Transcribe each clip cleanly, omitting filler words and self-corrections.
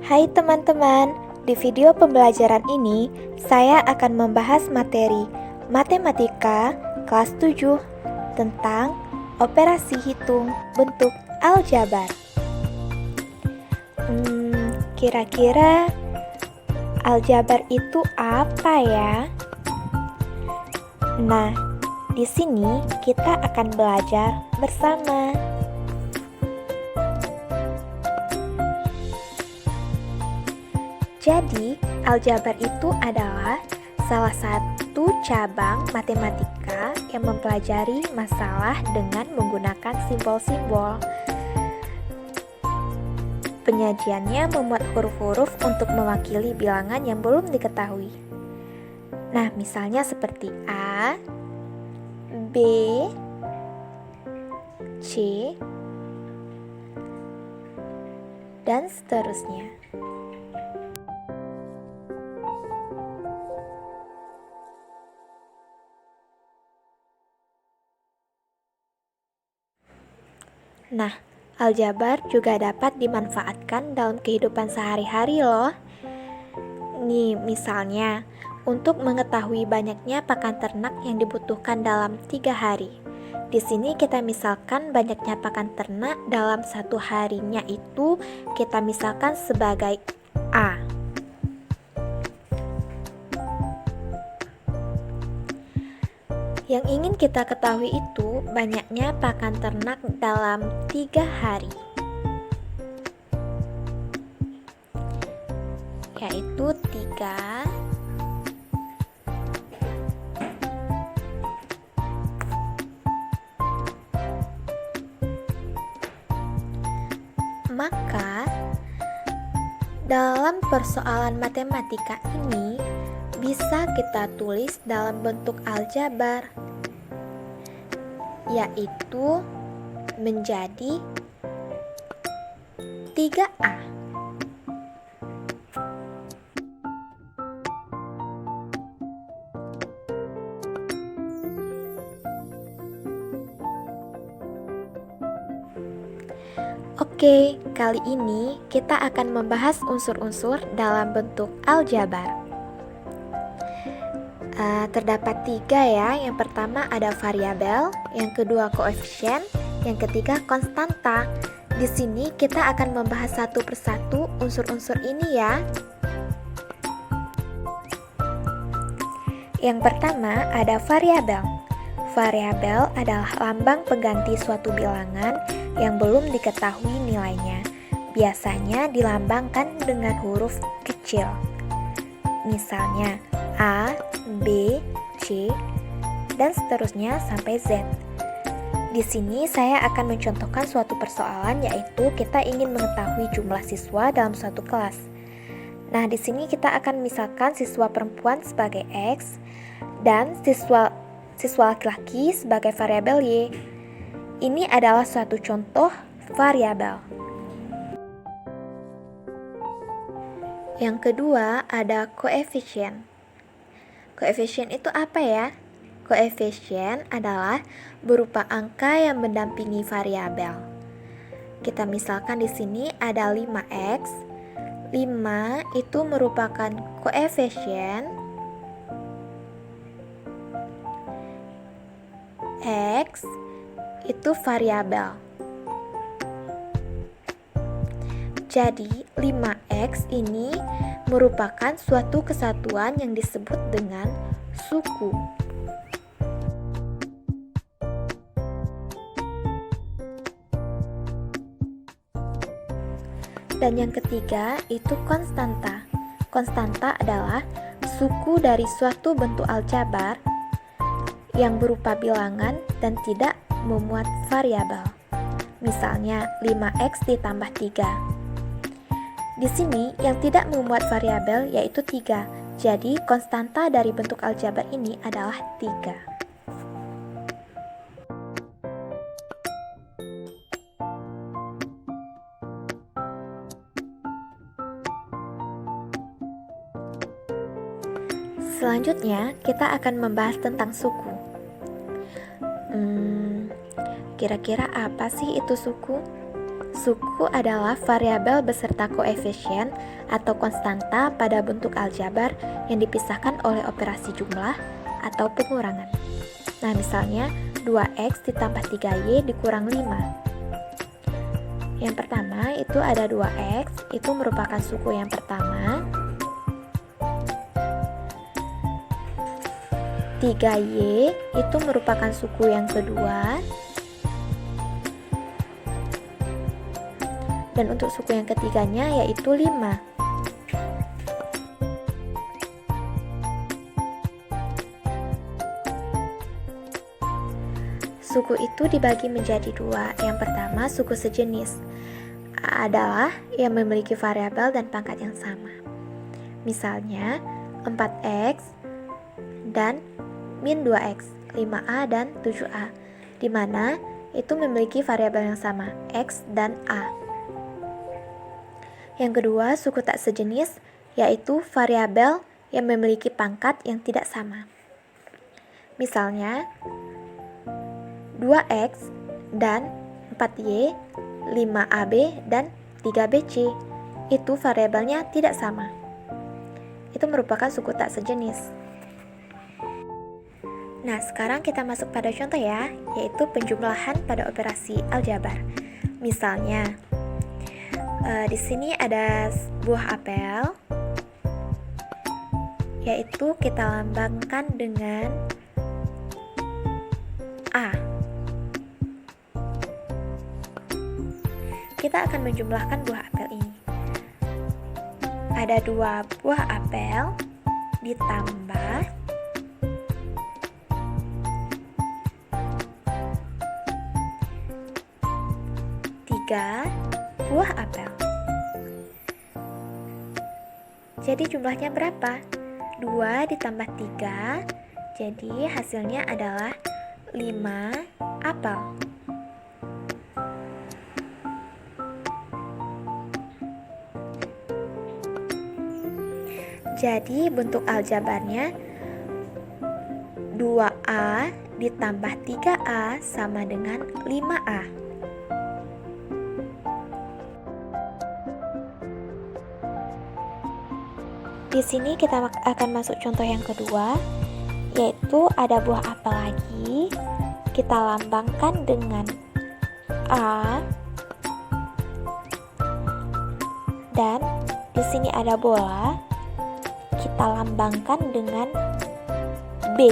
Hai teman-teman, di video pembelajaran ini saya akan membahas materi Matematika kelas 7 tentang operasi hitung bentuk aljabar. Kira-kira aljabar itu apa ya? Nah, di sini kita akan belajar bersama. Jadi, aljabar itu adalah salah satu cabang matematika yang mempelajari masalah dengan menggunakan simbol-simbol. Penyajiannya memuat huruf-huruf untuk mewakili bilangan yang belum diketahui. Nah, misalnya seperti A, B, C, dan seterusnya. Nah, aljabar juga dapat dimanfaatkan dalam kehidupan sehari-hari loh. Nih, misalnya, untuk mengetahui banyaknya pakan ternak yang dibutuhkan dalam 3 hari. Di sini kita misalkan banyaknya pakan ternak dalam satu harinya itu kita misalkan sebagai A. Yang ingin kita ketahui itu banyaknya pakan ternak dalam 3 hari, yaitu 3 maka dalam persoalan matematika ini bisa kita tulis dalam bentuk aljabar, yaitu menjadi 3A. Oke, kali ini kita akan membahas unsur-unsur dalam bentuk aljabar. Terdapat 3 ya. Yang pertama ada variabel, yang kedua koefisien, yang ketiga konstanta. Di sini kita akan membahas satu persatu unsur-unsur ini ya. Yang pertama ada variabel. Variabel adalah lambang pengganti suatu bilangan yang belum diketahui nilainya. Biasanya dilambangkan dengan huruf kecil. Misalnya A, B, C, dan seterusnya sampai Z. Di sini saya akan mencontohkan suatu persoalan, yaitu kita ingin mengetahui jumlah siswa dalam suatu kelas. Nah, di sini kita akan misalkan siswa perempuan sebagai X dan siswa laki-laki sebagai variabel Y. Ini adalah suatu contoh variabel. Yang kedua ada koefisien. Koefisien itu apa ya? Koefisien adalah berupa angka yang mendampingi variabel. Kita misalkan di sini ada 5x. 5 itu merupakan koefisien x itu variabel. Jadi 5x ini merupakan suatu kesatuan yang disebut dengan suku. Dan yang ketiga itu konstanta. Konstanta adalah suku dari suatu bentuk aljabar yang berupa bilangan dan tidak memuat variabel. Misalnya 5x ditambah 3. Di sini yang tidak memuat variabel yaitu 3. Jadi konstanta dari bentuk aljabar ini adalah 3. Selanjutnya kita akan membahas tentang suku. Kira-kira apa sih itu suku? Suku adalah variabel beserta koefisien atau konstanta pada bentuk aljabar yang dipisahkan oleh operasi jumlah atau pengurangan. Nah, misalnya 2x ditambah 3y dikurang 5. Yang pertama itu ada 2x, itu merupakan suku yang pertama. 3y itu merupakan suku yang kedua. Dan untuk suku yang ketiganya yaitu 5. Suku itu dibagi menjadi dua. Yang pertama, suku sejenis adalah yang memiliki variabel dan pangkat yang sama. Misalnya 4x dan min 2x, 5a dan 7a, di mana itu memiliki variabel yang sama, x dan a. Yang kedua, suku tak sejenis, yaitu variabel yang memiliki pangkat yang tidak sama. Misalnya, 2x dan 4y, 5ab dan 3bc, itu variabelnya tidak sama. Itu merupakan suku tak sejenis. Nah, sekarang kita masuk pada contoh ya, yaitu penjumlahan pada operasi aljabar. Misalnya, di sini ada buah apel, yaitu kita lambangkan dengan A. Kita akan menjumlahkan buah apel ini. Ada 2 buah apel ditambah 3 buah apel. Jadi jumlahnya berapa? 2 ditambah 3, jadi hasilnya adalah 5 apel. Jadi bentuk aljabarnya 2a ditambah 3a sama dengan 5a. Di sini kita akan masuk contoh yang kedua, yaitu ada buah apel lagi. Kita lambangkan dengan A. Dan di sini ada bola. Kita lambangkan dengan B.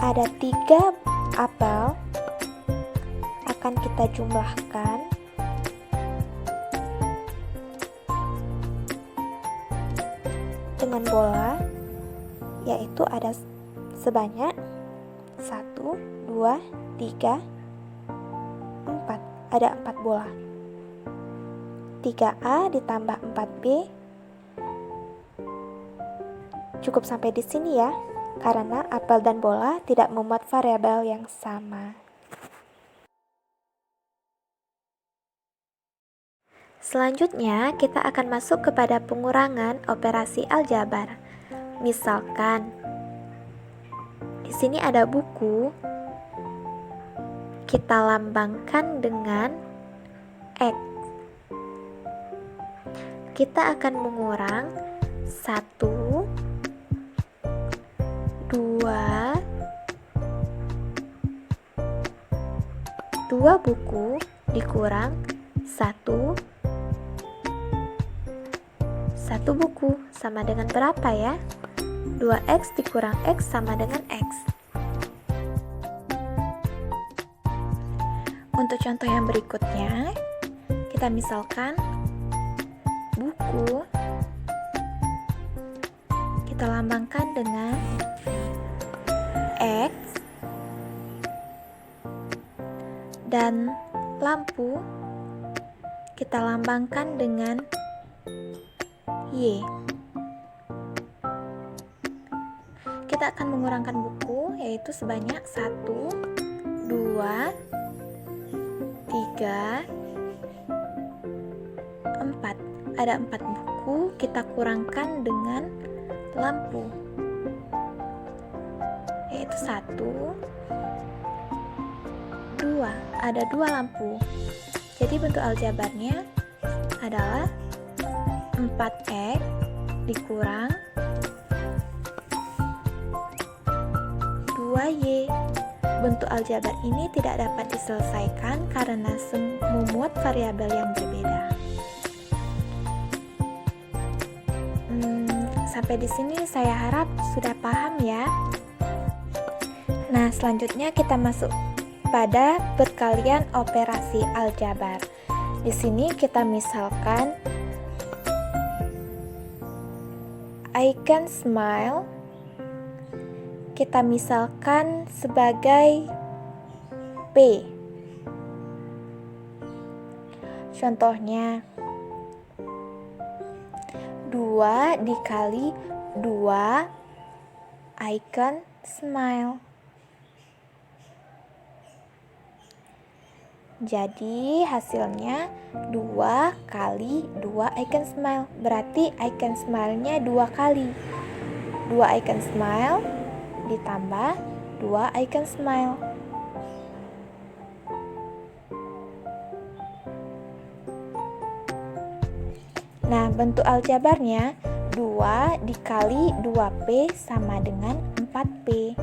Ada 3 apel, akan kita jumlahkan dengan bola, yaitu ada sebanyak 1, 2, 3, 4. Ada 4 bola. 3A ditambah 4B. Cukup sampai di sini ya, karena apel dan bola tidak memuat variabel yang sama. Selanjutnya, kita akan masuk kepada pengurangan operasi aljabar. Misalkan, di sini ada buku, kita lambangkan dengan X. Kita akan mengurang 1, 2 buku dikurang 1 buku sama dengan berapa ya? 2x dikurang x sama dengan x. Untuk contoh yang berikutnya, kita misalkan buku kita lambangkan dengan X, dan lampu kita lambangkan dengan Y. Kita akan mengurangkan buku, yaitu sebanyak 1, 2, 3, 4. Ada 4 buku, kita kurangkan dengan lampu, yaitu 1, 2. Ada 2 lampu. Jadi bentuk aljabarnya adalah 4X dikurang 2Y. Bentuk aljabar ini tidak dapat diselesaikan karena memuat variabel yang berbeda. Sampai di sini saya harap sudah paham ya. Nah, selanjutnya kita masuk pada perkalian operasi aljabar. Di sini kita misalkan icon smile kita misalkan sebagai P. Contohnya 2 dikali 2 icon smile. Jadi hasilnya 2 kali 2 icon smile. Berarti icon smile-nya 2 kali. 2 icon smile ditambah 2 icon smile. Nah, bentuk aljabarnya 2 dikali 2P sama dengan 4P.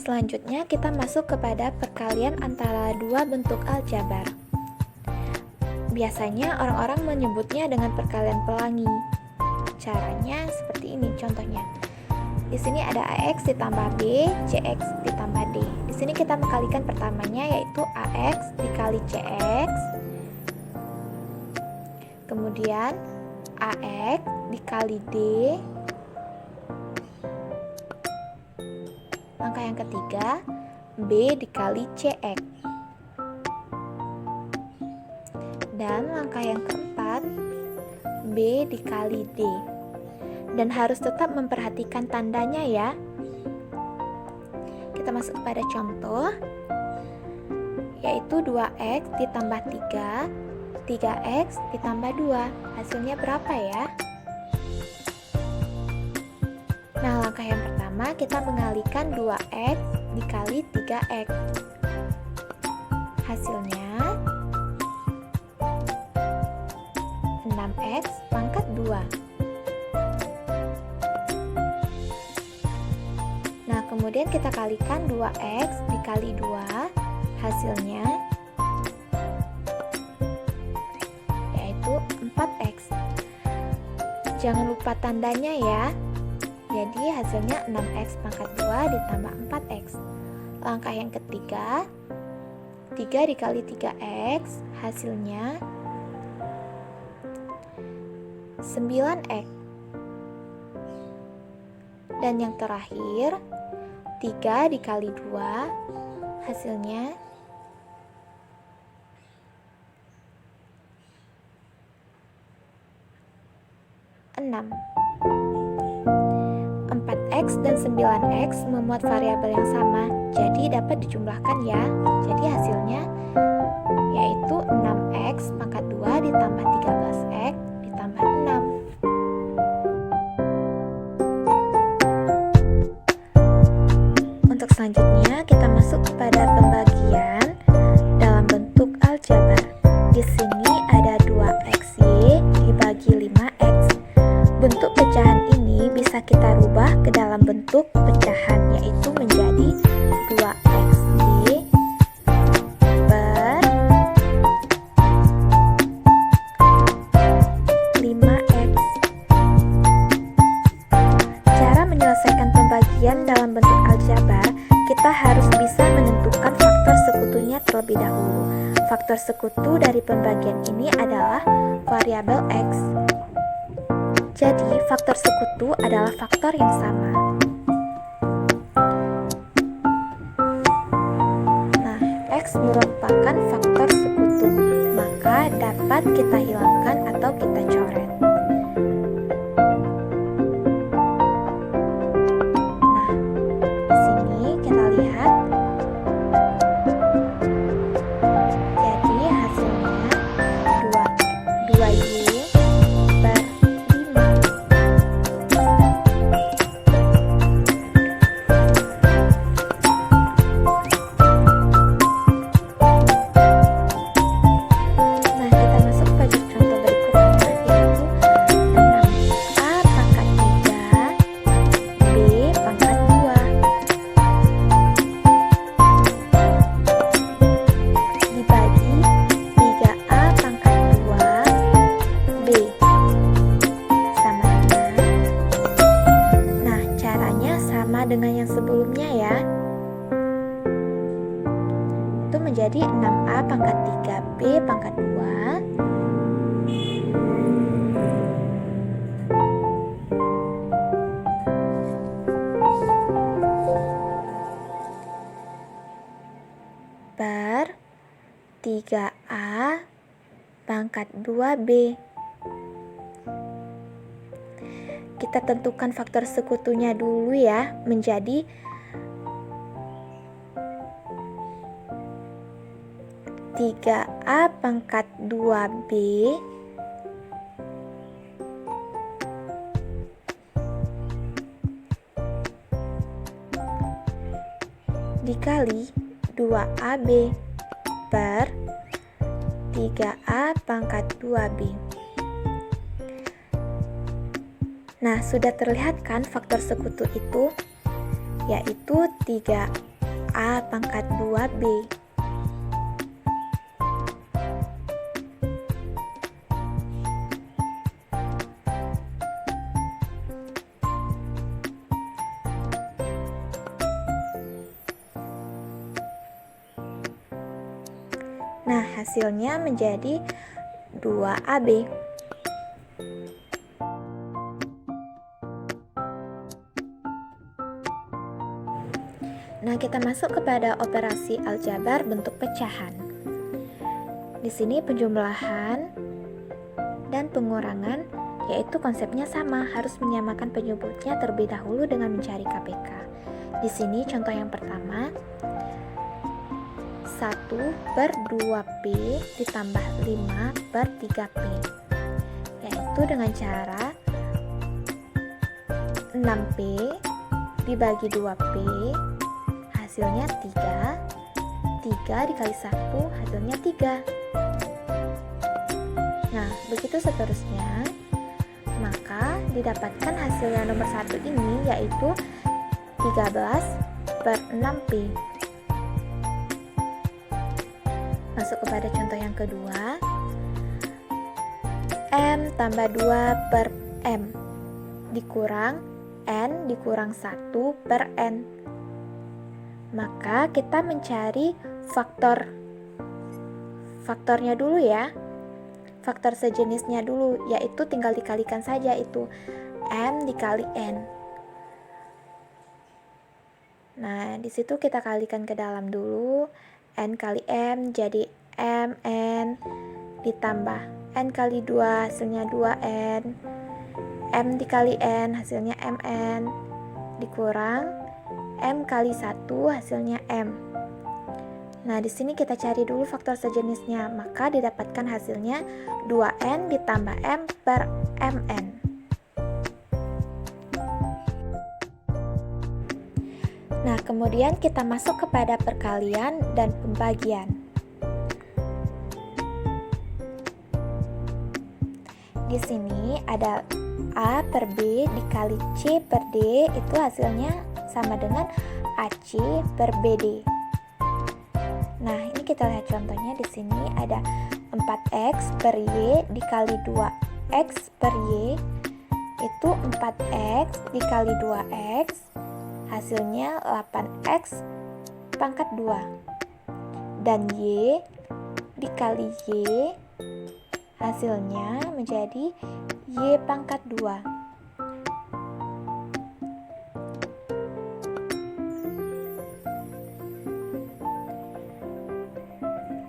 Selanjutnya kita masuk kepada perkalian antara dua bentuk aljabar. Biasanya orang-orang menyebutnya dengan perkalian pelangi. Caranya seperti ini contohnya. Di sini ada AX ditambah B, CX ditambah D. Di sini kita mengkalikan pertamanya yaitu AX dikali CX. Kemudian AX dikali D. Langkah yang ketiga, B dikali CX. Dan langkah yang keempat, B dikali D. Dan harus tetap memperhatikan tandanya ya. Kita masuk pada contoh, yaitu 2X ditambah 3, 3X ditambah 2. Hasilnya berapa ya? Nah, langkah yang pertama kita mengalihkan 2X dikali 3X. Hasilnya 6X pangkat 2. Nah, kemudian kita kalikan 2X dikali 2, hasilnya yaitu 4X. Jangan lupa tandanya ya. Jadi hasilnya 6X pangkat 2 ditambah 4X. Langkah yang ketiga, 3 dikali 3X, hasilnya 9X. Dan yang terakhir 3 dikali 2 hasilnya 6. 4X dan 9X memuat variabel yang sama, jadi dapat dijumlahkan ya. Jadi hasilnya yaitu 6X pangkat 2 ditambah 13X ditambah 6. Untuk selanjutnya kita masuk kepada pembagian dalam bentuk aljabar. Di sini ada 2XY dibagi 5X. Bentuk pecahan ini bisa kita rubah ke dalam bentuk pecahan, yaitu menjadi 2XY per 5X. Cara menyelesaikan pembagian dalam bentuk aljabar, kita harus bisa menentukan faktor sekutunya terlebih dahulu. Faktor sekutu dari pembagian ini adalah variabel X. Jadi, faktor sekutu adalah faktor yang sama. Nah, X merupakan faktor sekutu, maka dapat kita hilangkan atau kita coret. Nah, di sini kita lihat. Jadi, hasilnya 2Y pangkat 2B. Kita tentukan faktor sekutunya dulu ya, menjadi 3A pangkat 2B dikali 2AB per 3A pangkat 2B. Nah, sudah terlihat kan faktor sekutu itu? Yaitu 3A pangkat 2B. Nah, hasilnya menjadi 2AB. Nah, kita masuk kepada operasi aljabar bentuk pecahan. Di sini penjumlahan dan pengurangan, yaitu konsepnya sama, harus menyamakan penyebutnya terlebih dahulu dengan mencari KPK. Di sini contoh yang pertama, 1/2P ditambah 5/3P, yaitu dengan cara 6P dibagi 2P hasilnya 3, 3 dikali 1 hasilnya 3. Nah, begitu seterusnya, maka didapatkan hasil yang nomor 1 ini yaitu 13/6P. Masuk kepada contoh yang kedua, M tambah 2/M dikurang N dikurang 1/N. Maka kita mencari faktornya dulu ya, faktor sejenisnya dulu, yaitu tinggal dikalikan saja, itu M dikali N. Nah, di situ kita kalikan ke dalam dulu, N kali M jadi MN ditambah N kali 2 hasilnya 2N, M dikali N hasilnya MN dikurang M kali 1 hasilnya M. Nah, di sini kita cari dulu faktor sejenisnya, maka didapatkan hasilnya 2N ditambah M per MN. Nah, kemudian kita masuk kepada perkalian dan pembagian. Di sini ada A per B dikali C per D, itu hasilnya sama dengan AC per BD. Nah, ini kita lihat contohnya. Di sini ada 4X per Y dikali 2X per Y, itu 4X dikali 2X hasilnya 8X pangkat 2, dan Y dikali Y hasilnya menjadi Y pangkat 2.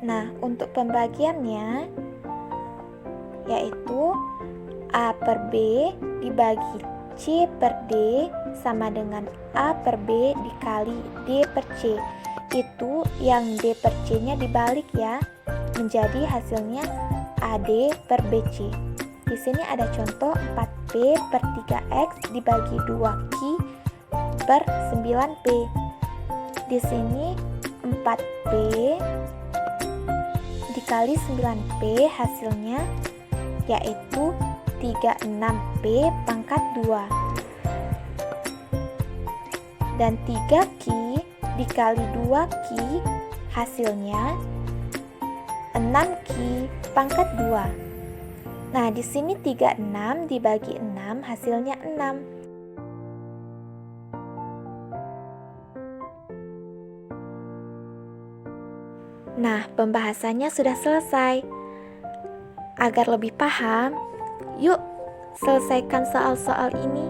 Nah, untuk pembagiannya yaitu A per B dibagi C per D sama dengan A per B dikali D per C. Itu yang D per C nya dibalik ya, menjadi hasilnya AD per BC. Di sini ada contoh 4P per 3X dibagi 2Q per 9P. Di sini 4P dikali 9P hasilnya yaitu 36P pangkat 2, dan 3Q dikali 2Q hasilnya 6Q pangkat 2. Nah, di sini 36 dibagi 6 hasilnya 6. Nah, pembahasannya sudah selesai. Agar lebih paham, yuk selesaikan soal-soal ini.